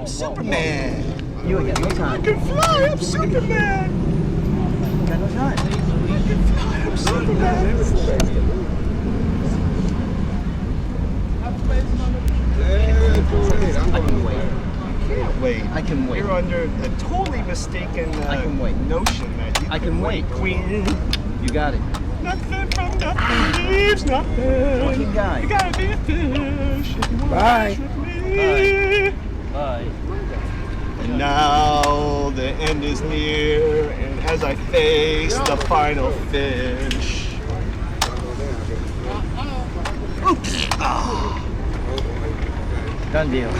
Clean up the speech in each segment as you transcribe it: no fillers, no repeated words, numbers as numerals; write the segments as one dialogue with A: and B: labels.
A: I'm Superman.
B: You ain't got no time.
A: I can fly, I'm Superman.
B: You got no time.
A: I can fly, I'm Superman.
B: I can wait.
A: Can't wait.
B: I can wait.
A: You're under a totally mistaken
B: I can wait.
A: notion that you
B: I can wait.
A: Queen.
B: You got it.
A: Nothing from nothing leaves nothing.
B: Fucking guy.
A: You gotta be a fish if you wanna
C: Bye.
A: fish with me.
B: Bye.
A: And now the end is near, and as I face the final fish. Oops. Oh.
B: Done deal.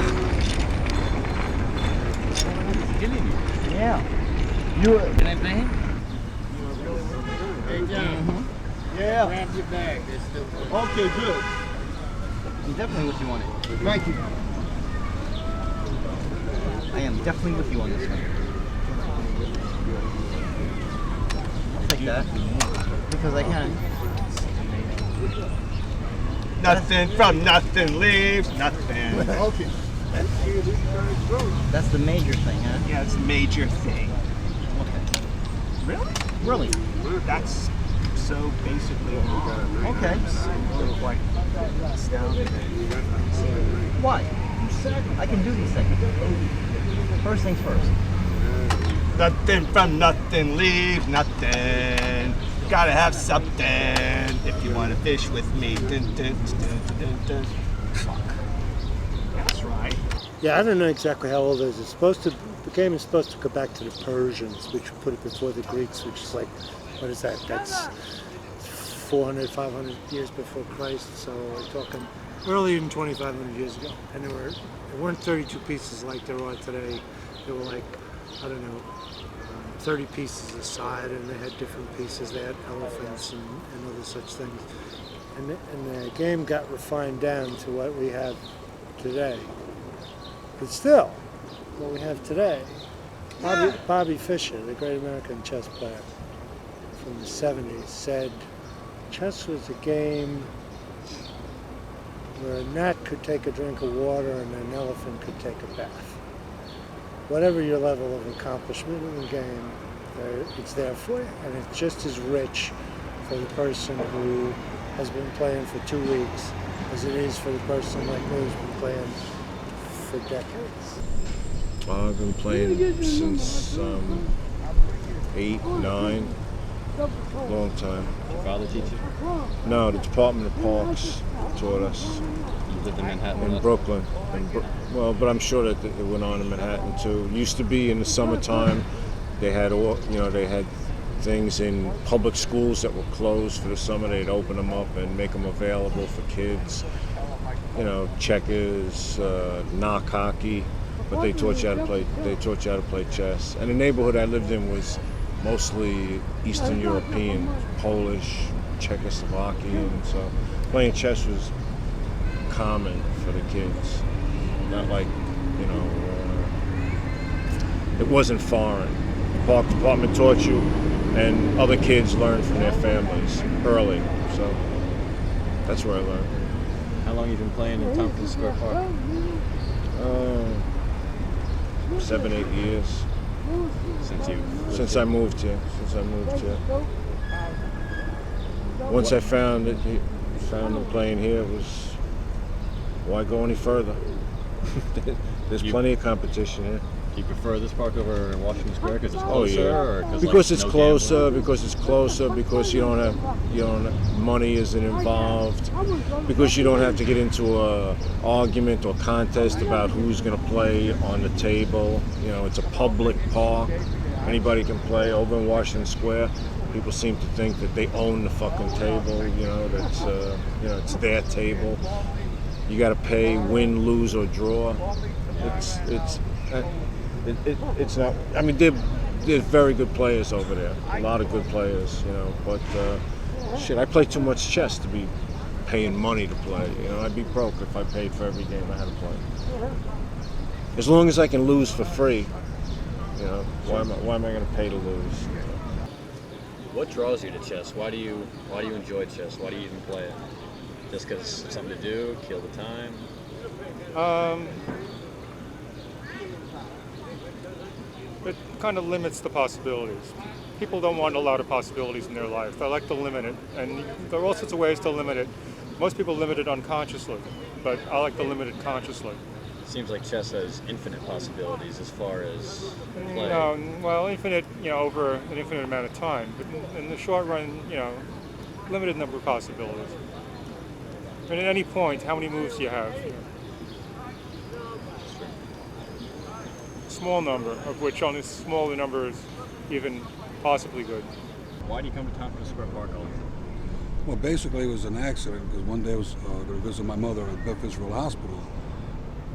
B: Yeah. You were.
D: Can I play him?
C: Hey, John.
A: Yeah.
C: Grab your bag. There's still one.
A: Okay, good.
B: I'm definitely what you wanted.
C: Thank you.
B: I am definitely with you on this one. I'll take that. Because I can.
A: Nothing from nothing leaves nothing.
C: Okay.
B: That's the major thing, huh?
A: Yeah, it's a major thing.
B: Okay.
A: Really?
B: Really?
A: That's so basically wrong.
B: Okay.
A: So quite astounding.
B: Why? I can do these things. First things first.
A: Nothing from nothing leaves nothing. Gotta have something if you wanna fish with me. Dun, dun, dun, dun, dun. Fuck. That's right.
E: Yeah, I don't know exactly how old it is. The game is supposed to go back to the Persians, which put it before the Greeks, which is like, what is that? That's 400, 500 years before Christ. So we're talking earlier than 2,500 years ago. And there weren't 32 pieces like there are today. There were like, I don't know, 30 pieces aside, and they had different pieces. They had elephants and other such things. And the game got refined down to what we have today. But still, what we have today, Bobby Fischer, the great American chess player from the 70s, said chess was a game where a gnat could take a drink of water and an elephant could take a bath. Whatever your level of accomplishment in the game, it's there for you. And it's just as rich for the person who has been playing for 2 weeks as it is for the person like me who's been playing for decades.
F: I've been playing since 8, 9, long time.
D: Did your father teach you?
F: No, the Department of Parks taught us
D: You lived in Manhattan?
F: in Brooklyn. But I'm sure that it went on in Manhattan too. It used to be in the summertime. They had they had things in public schools that were closed for the summer. They'd open them up and make them available for kids. You know, checkers, knock hockey, but they taught you how to play. They taught you how to play chess. And the neighborhood I lived in was mostly Eastern European, Polish, Czechoslovakian. So playing chess was common for the kids. Not like, it wasn't foreign. The park department taught you, and other kids learned from their families early. So that's where I learned.
D: How long have you been playing in Tompkins Park?
F: 7, 8 years since I moved here. Once I found them playing here, it was why go any further? There's plenty of competition here.
D: Do you prefer this park over Washington Square because it's
F: Oh
D: closer?
F: yeah,
D: Or
F: because it's
D: no
F: closer.
D: gambling?
F: Because it's closer. Because you don't have money isn't involved. Because you don't have to get into a argument or contest about who's going to play on the table. It's a public park. Anybody can play. Over in Washington Square, people seem to think that they own the fucking table. That's it's their table. You got to pay, win, lose, or draw. It's not. I mean, there's very good players over there. A lot of good players, But I play too much chess to be paying money to play. I'd be broke if I paid for every game I had to play. As long as I can lose for free, why am I going to pay to lose?
D: What draws you to chess? Why do you enjoy chess? Why do you even play it? Just because it's something to do, kill the time?
G: kind of limits the possibilities. People don't want a lot of possibilities in their life. They like to limit it, and there are all sorts of ways to limit it. Most people limit it unconsciously, but I like to limit it consciously.
D: Seems like chess has infinite possibilities as far as play.
G: No, well, infinite, over an infinite amount of time, but in the short run, limited number of possibilities. And at any point, how many moves do you have? Small number, of which only a smaller number is even possibly good.
D: Why do you come to Tompkins Park all the time?
H: Well, basically it was an accident because one day I was going to visit my mother at Beth Israel Hospital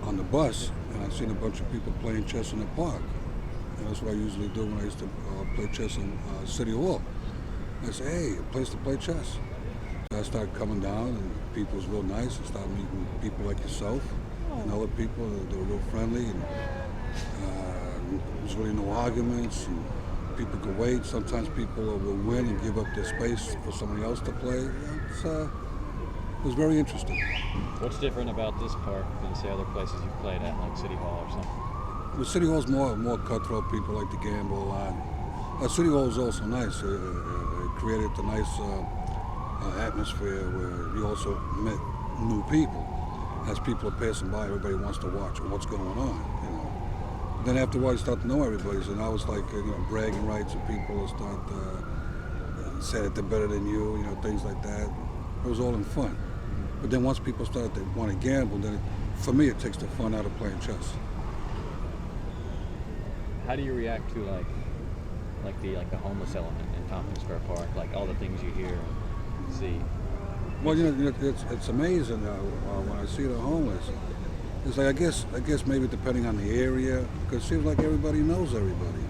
H: on the bus, and I seen a bunch of people playing chess in the park. And that's what I usually do when I used to play chess in City Hall. I said, hey, a place to play chess. So I started coming down, and people was real nice. I started meeting people like yourself and other people that were real friendly, and there was really no arguments, and people could wait. Sometimes people will win and give up their space for somebody else to play. It was very interesting.
D: What's different about this park than, say, other places you've played at, like City Hall or something?
H: The City Hall's more cutthroat. People like to gamble. City Hall is also nice. It created a nice atmosphere where you also met new people. As people are passing by, everybody wants to watch what's going on. Then after a while, you start to know everybody. So now it's like bragging rights, and people start say that they're better than you. Things like that. It was all in fun. But then once people start to want to gamble, then for me it takes the fun out of playing chess.
D: How do you react to like the homeless element in Tompkins Park, like all the things you hear and see?
H: Well, it's amazing when I see the homeless. It's like I guess maybe depending on the area, because it seems like everybody knows everybody.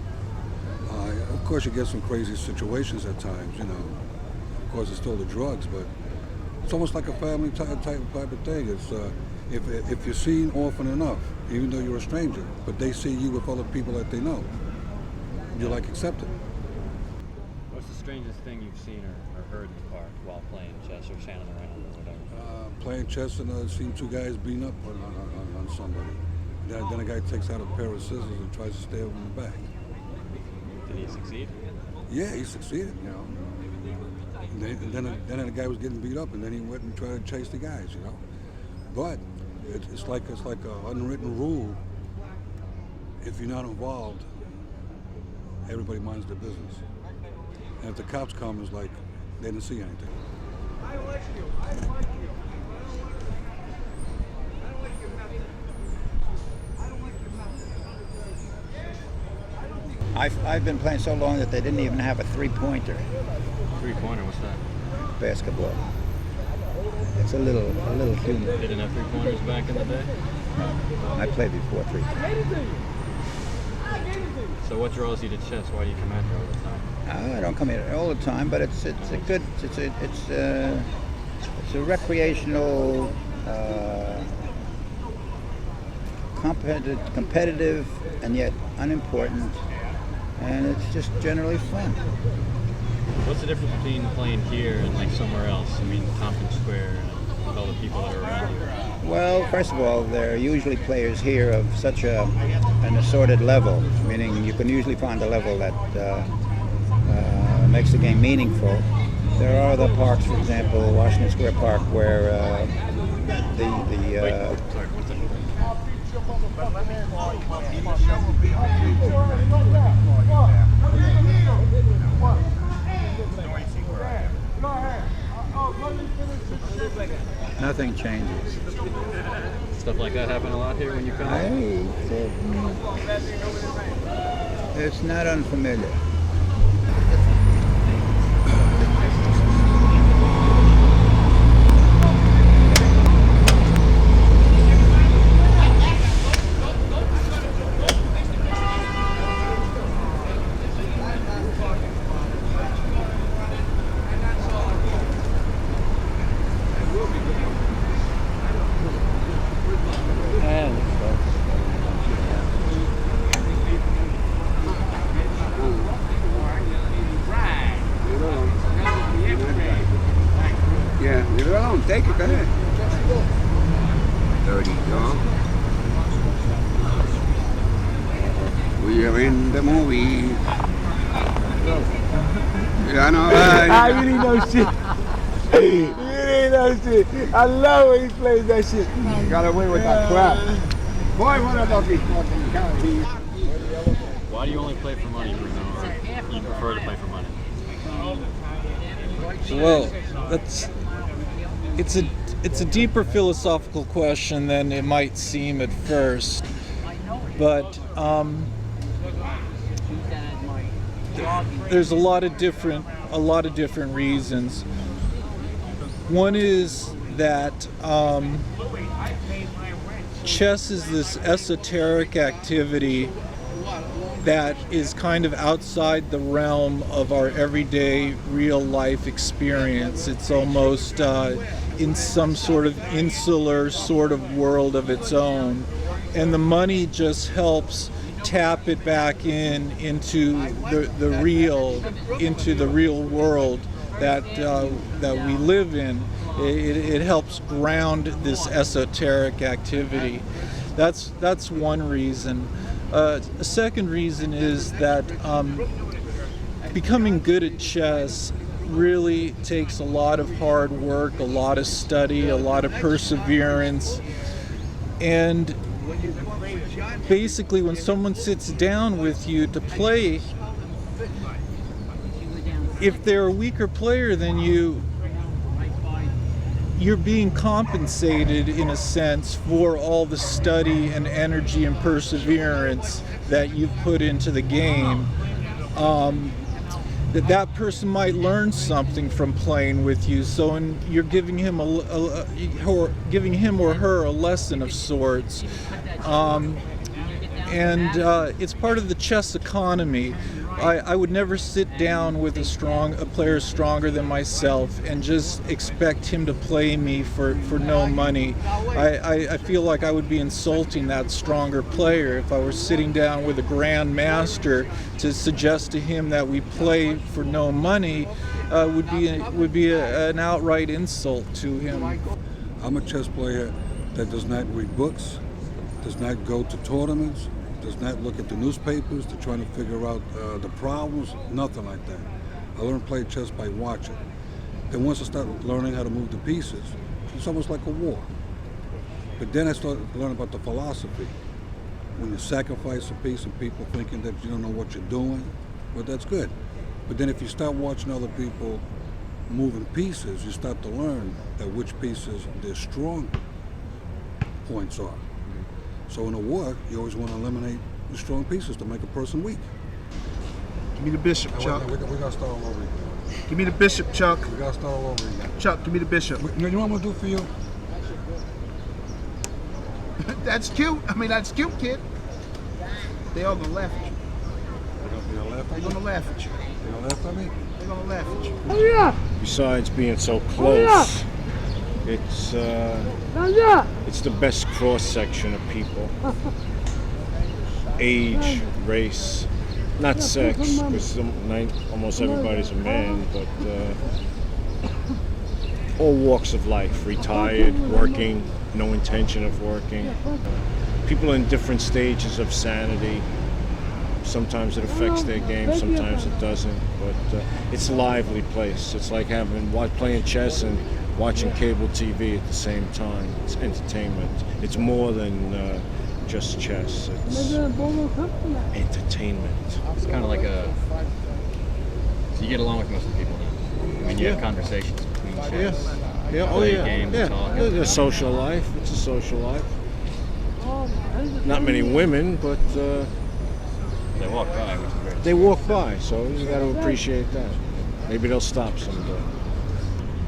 H: Of course, you get some crazy situations at times. Of course, it's still the drugs, but it's almost like a family type of thing. It's if you're seen often enough, even though you're a stranger, but they see you with other people that they know, you're like accepted.
D: What's the strangest thing you've seen or heard in the park while playing chess or standing around or whatever?
H: Playing chess, and I've seen two guys beating up on somebody. Then a guy takes out a pair of scissors and tries to stab him in the back.
D: Did he succeed?
H: Yeah, he succeeded. And then the guy was getting beat up, and then he went and tried to chase the guys. But it's like an unwritten rule. If you're not involved, everybody minds their business. And if the cops come, it's like they didn't see anything.
C: I like you. I like you. I don't like your method. I don't like your method.
B: I've been playing so long that they didn't even have a three-pointer.
D: Three-pointer, what's that?
B: Basketball. It's a little human.
D: They didn't have three-pointers back in the day?
B: I played before three.
D: So what draws you to chess? Why do you come out here all the time?
B: I don't come here all the time, but it's a recreational, competitive, and yet unimportant, and it's just generally fun.
D: What's the difference between playing here and like somewhere else? I mean, Tompkins Square and with all the people that are around you.
B: Well, first of all, there are usually players here of such an assorted level, meaning you can usually find a level that makes the game meaningful. There are other parks, for example, Washington Square Park, where
D: Sorry, one second.
B: nothing changes.
D: Stuff like that happen a lot here when you come?
B: It's not unfamiliar.
I: Yeah, leave it alone. Take it. Go ahead. 30 gone. We are in the movie. Yeah, I know.
A: You didn't know shit. You didn't know shit. I love when he plays that shit.
I: Got away with that crap. Boy, what about these fucking counties?
D: Why do you only play for money, Bruno? Or you prefer to play for money?
J: Well, it's a deeper philosophical question than it might seem at first, but there's a lot of different reasons. One is that chess is this esoteric activity that is kind of outside the realm of our everyday real life experience. It's almost in some sort of insular sort of world of its own, and the money just helps tap it back into the real world that we live in. It helps ground this esoteric activity. That's one reason. A second reason is that becoming good at chess really takes a lot of hard work, a lot of study, a lot of perseverance, and basically when someone sits down with you to play, if they're a weaker player than you, you're being compensated in a sense for all the study and energy and perseverance that you've put into the game. That person might learn something from playing with you, so you're giving him giving him or her a lesson of sorts. It's part of the chess economy. I would never sit down with a player stronger than myself and just expect him to play me for no money. I feel like I would be insulting that stronger player if I were sitting down with a grand master to suggest to him that we play for no money. Would be an outright insult to him.
H: I'm a chess player that does not read books, does not go to tournaments, does not look at the newspapers to try to figure out the problems, nothing like that. I learned to play chess by watching. Then once I started learning how to move the pieces, it's almost like a war. But then I started learning about the philosophy. When you sacrifice a piece and people thinking that you don't know what you're doing, well, that's good. But then if you start watching other people moving pieces, you start to learn that which pieces their strong points are. So in a war, you always want to eliminate the strong pieces to make a person weak.
A: Give me the bishop, Chuck.
H: We got to start all over again.
A: Give me the bishop, Chuck.
H: We got to start all over again.
A: Chuck, give me the bishop.
H: You know what I'm going to do for you?
A: That's cute. I mean, that's cute, kid. They all gonna laugh at you.
H: They're going to laugh at
A: They're
H: you?
A: gonna laugh at you.
H: They're going to laugh at me?
A: They're gonna laugh at you.
F: Besides being so close, it's the best cross section of people. Age, race, not sex, because almost everybody's a man, but all walks of life. Retired, working, no intention of working. People in different stages of sanity. Sometimes it affects their game, sometimes it doesn't. But it's a lively place. It's like playing chess and watching cable TV at the same time. It's entertainment. It's more than just chess. It's entertainment.
D: It's kind of like so you get along with most of the people. I mean, you have conversations between chess. Play games, talk.
F: It's a social life. It's a social life. Not many women, but
D: They walk by, which is great.
F: they walk by, so you got to appreciate that. Maybe they'll stop someday.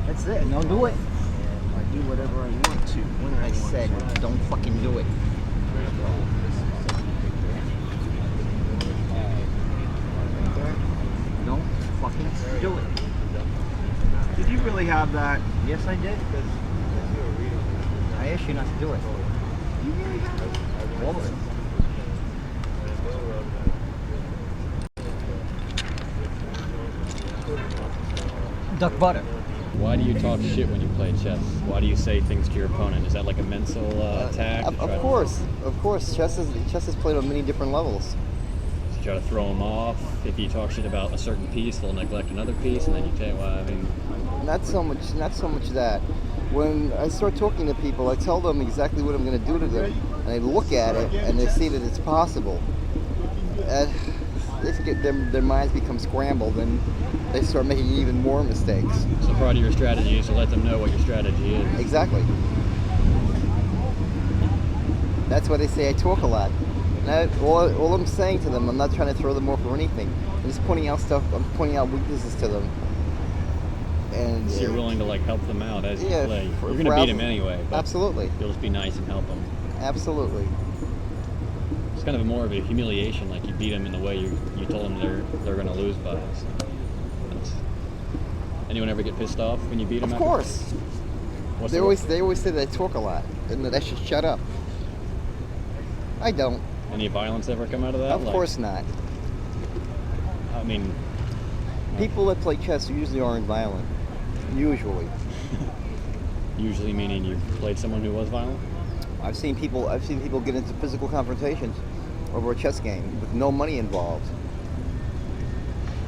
K: That's it. No, do it. I do whatever I want to. When I said, don't fucking do it. Don't fucking do it.
A: Did you really have that?
K: Yes, I did. I asked you not to do it. You really have it. All of it. Duck butter.
D: Why do you talk shit when you play chess? Why do you say things to your opponent? Is that like a mental attack?
L: Of course. Chess is played on many different levels.
D: try to throw them off. If you talk shit about a certain piece, they'll neglect another piece, and then you tell, well, I mean,
K: not so much that. When I start talking to people, I tell them exactly what I'm going to do to them, and they look at it and they see that it's possible. Their minds become scrambled, and they start making even more mistakes.
D: So part of your strategy is to let them know what your strategy is.
K: Exactly. That's why they say I talk a lot. And all I'm saying to them, I'm not trying to throw them off or anything. I'm just pointing out stuff. I'm pointing out weaknesses to them. And
D: so you're willing to like help them out as you play. You're going to beat them anyway. But
K: absolutely.
D: You'll just be nice and help them.
K: Absolutely.
D: It's kind of more of a humiliation, like you beat them in the way you told them they're going to lose by. So anyone ever get pissed off when you beat them?
K: Of course. They always say that I talk a lot and that I should shut up. I don't.
D: Any violence ever come out of that?
K: Of course not.
D: I mean,
K: people that play chess usually aren't violent. Usually.
D: Usually meaning you've played someone who was violent?
K: I've seen people get into physical confrontations over a chess game with no money involved.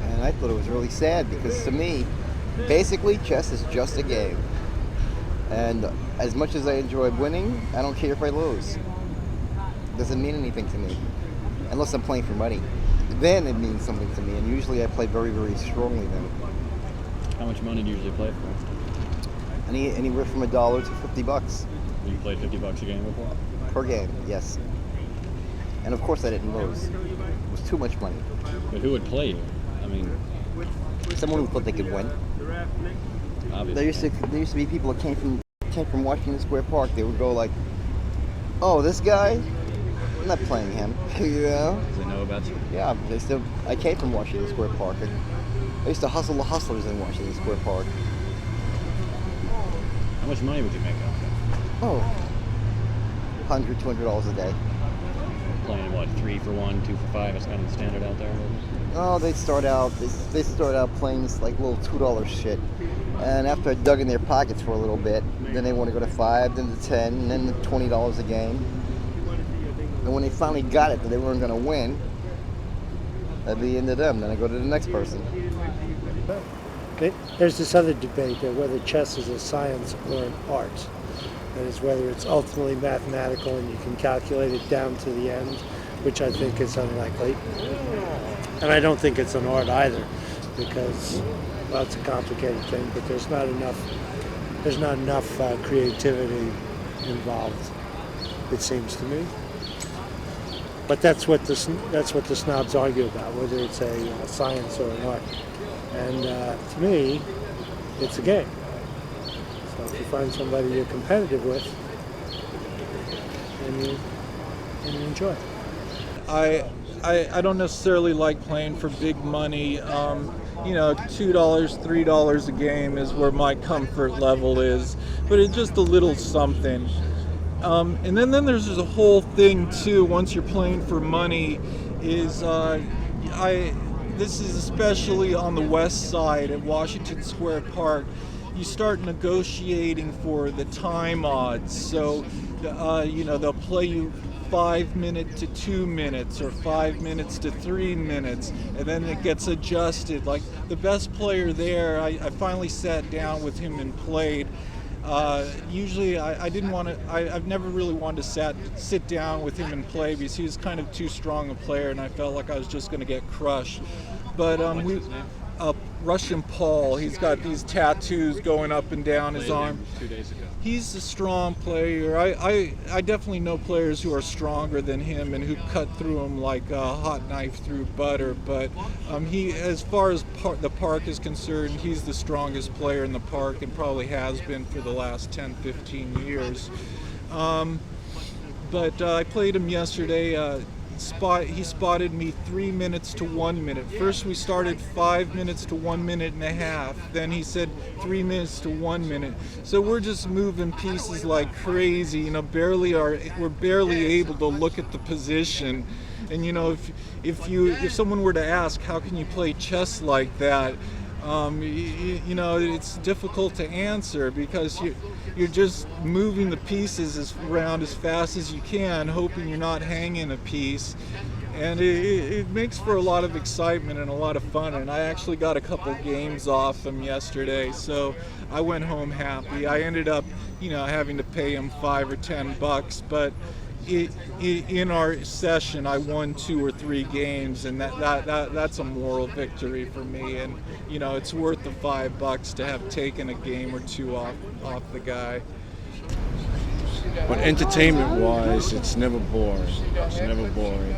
K: And I thought it was really sad because to me, basically chess is just a game. And as much as I enjoy winning, I don't care if I lose. It doesn't mean anything to me. Unless I'm playing for money. Then it means something to me, and usually I play very, very strongly then.
D: How much money do you usually play for?
K: Anywhere from $1 to $50.
D: You played $50 a game before?
K: Per game, yes. And of course I didn't lose. It was too much money.
D: But who would play you? I mean,
K: someone who thought they could win.
D: Obviously.
K: There used to be people that came from Washington Square Park. They would go like, "Oh, this guy, I'm not playing him." You know?
D: Does they know about you?
K: Yeah, I came from Washington Square Park. I used to hustle the hustlers in Washington Square Park.
D: How much money would you make off that?
K: Oh, $100, $200 a day.
D: Playing what, 3 for 1, 2 for 5? It's kind of the standard out there.
K: Oh, they start out playing this like little $2 shit, and after I dug in their pockets for a little bit, then they want to go to 5, then to 10, and then to $20 a game. And when they finally got it that they weren't going to win, that'd be into them. Then I go to the next person.
E: There's this other debate that whether chess is a science or an art. That is, whether it's ultimately mathematical and you can calculate it down to the end, which I think is unlikely. And I don't think it's an art either, because, well, it's a complicated thing, but there's not enough creativity involved, it seems to me. But that's what the snobs argue about, whether it's a science or an art. And to me, it's a game. So if you find somebody you're competitive with, and you enjoy.
J: I don't necessarily like playing for big money. $2, $3 a game is where my comfort level is, but it's just a little something. And then there's a whole thing too. Once you're playing for money, is this is especially on the west side at Washington Square Park. You start negotiating for the time odds. So, they'll play you 5 minutes to 2 minutes or 5 minutes to 3 minutes, and then it gets adjusted. Like the best player there, I finally sat down with him and played. Usually I've never really wanted to sit down with him and play because he was kind of too strong a player and I felt like I was just going to get crushed. But Russian Paul, he's got these tattoos going up and down his arm.
D: 2 days ago.
J: He's a strong player. I definitely know players who are stronger than him and who cut through him like a hot knife through butter. But he, as far as the park is concerned, he's the strongest player in the park and probably has been for the last 10, 15 years. But I played him yesterday. He spotted me 3 minutes to 1 minute. First we started 5 minutes to 1 minute and a half. Then he said 3 minutes to 1 minute. So we're just moving pieces like crazy. We're barely able to look at the position. And if someone were to ask, how can you play chess like that? It's difficult to answer because you're just moving the pieces around as fast as you can, hoping you're not hanging a piece. And it makes for a lot of excitement and a lot of fun. And I actually got a couple games off him yesterday, so I went home happy. I ended up, having to pay him $5 or $10, but in our session, I won 2 or 3 games, and that's a moral victory for me. And it's worth the $5 to have taken a game or 2 off the guy.
F: But entertainment-wise, it's never boring. It's never boring.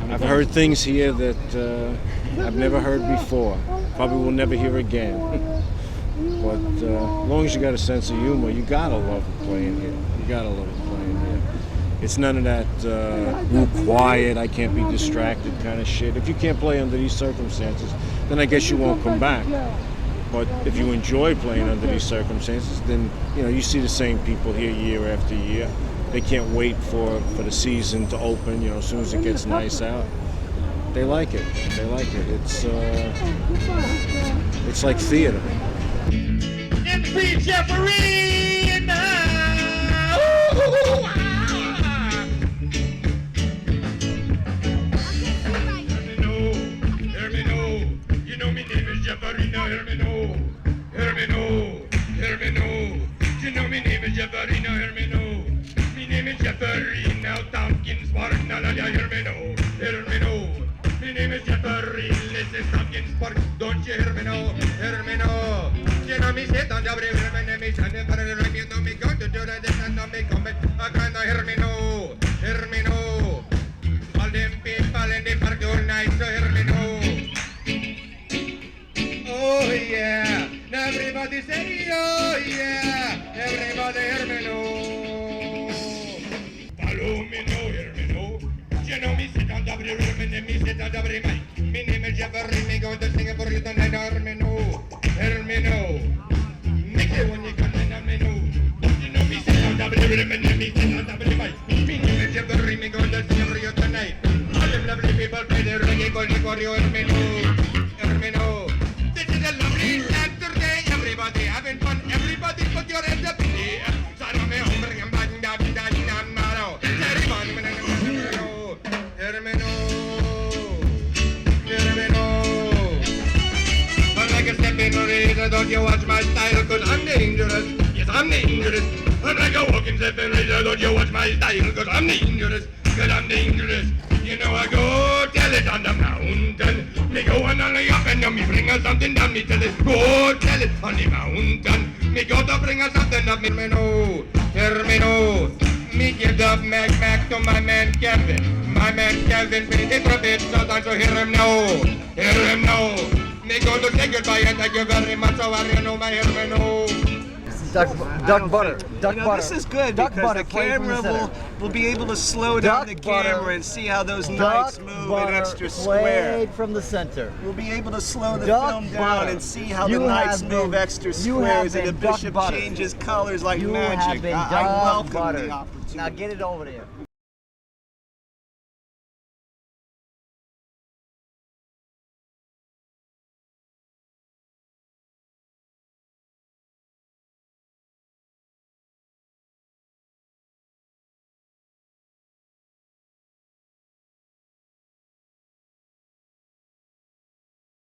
F: I've heard things here that I've never heard before. Probably will never hear again. But as long as you got a sense of humor, you gotta love playing here. You gotta love playing here. It's none of that quiet, I can't be distracted kind of shit. If you can't play under these circumstances, then I guess you won't come back. But if you enjoy playing under these circumstances, then you see the same people here year after year. They can't wait for the season to open. As soon as it gets nice out, they like it. They like it. It's like theater.
L: MC Jeffrey in the house. Hear me know. You know me name is Jeffrey. Now hear me know. Hear me know. Hear me know. You know me name is Jeffrey. Now hear me know. Me name is Jeffrey. Now Tompkins Park. Now hear me know. Hear me know. Me name is Jeffrey. This is Tompkins Park. Don't you hear me now? Hear me now. You know me sit on the river and me standing for the right. You know me go to do this and me come back. I can't hear me now. Hear me now. All them people in the park all night. So hear me now. Oh yeah. Now everybody say oh yeah. Everybody hear me now. Follow me now. Hear me now. You know me sit on the river and me sit on the river. Me name is Jeffrey. Me going to sing for you tonight. Hear me now. Hear me now. Make it when you come in and me know. You know me sit on the river and me sit on the river. Me name is Jeffrey. Me going to sing for you tonight. All them lovely people play the reggae called the choreo. Hear me know. Hear me know. This is a lovely Saturday. Everybody having fun. Everybody put your hands up in the air. Son me home, bring 'em back, da da da da maro. Everybody, hear me know. Hear me know. I'm like a stepping razor. Don't you watch my style? 'Cause I'm dangerous. Yes, I'm dangerous. I'm like a walking stepping razor. Don't you watch my style? 'Cause I'm dangerous. 'Cause I'm dangerous. You know I go tell it on the mountain. Me go on the up and me bring us something down. Me tell it, go tell it on the mountain. Me go to bring us something up. Me know, hear me know. Me give the Mac to my man Kevin. My man Kevin plays the trumpet, so don't you hear him now. Hear him now. Me go to say goodbye and thank you very much. So I know my hear me know.
K: Duck butter. Duck butter.
A: This is good
K: duck
A: because
K: butter
A: the camera will be able to slow down the camera and see how those knights move in extra square.
K: Played from the center.
A: We'll be able to slow the film down and see how the knights move extra squares and the bishop changes colors like magic. I welcome the opportunity.
K: Now get it over there.